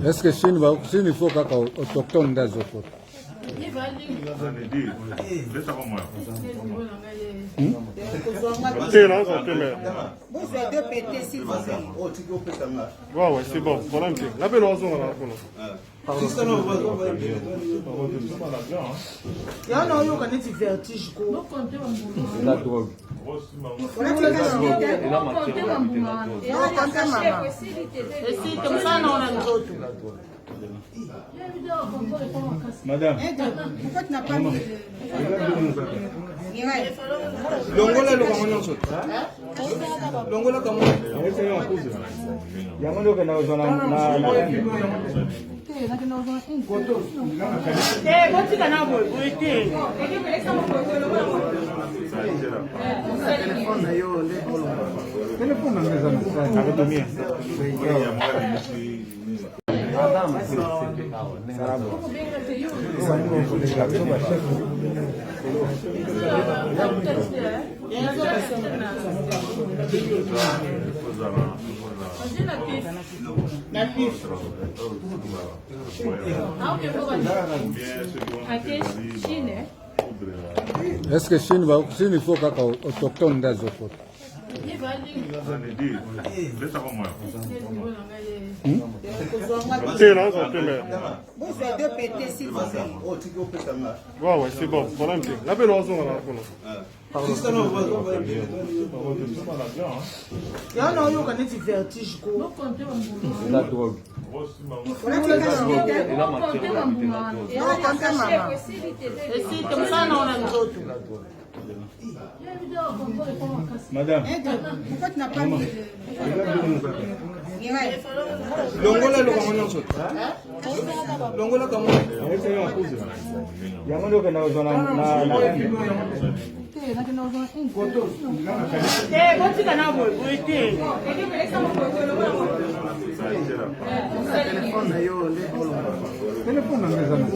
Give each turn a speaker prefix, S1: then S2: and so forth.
S1: Est-ce que Chine il faut qu'un autochtone des autres?
S2: Ouais, c'est bon. La peine on
S3: il y a un vertige.
S1: La drogue.
S4: Madame,
S3: pourquoi tu n'as pas mis
S4: Longola le comment ça? Longola comment? Yamano que na zona na
S1: Est-ce que Chine il faut qu'un autochtone des autres?
S2: ouais, c'est bon. La peine on
S3: il y a un vertige.
S1: La drogue.
S4: Madame,
S3: pourquoi tu n'as pas mis
S4: Longola le comment ça? Longola comment? Yamano que na zona na
S1: Telefone na mesa na.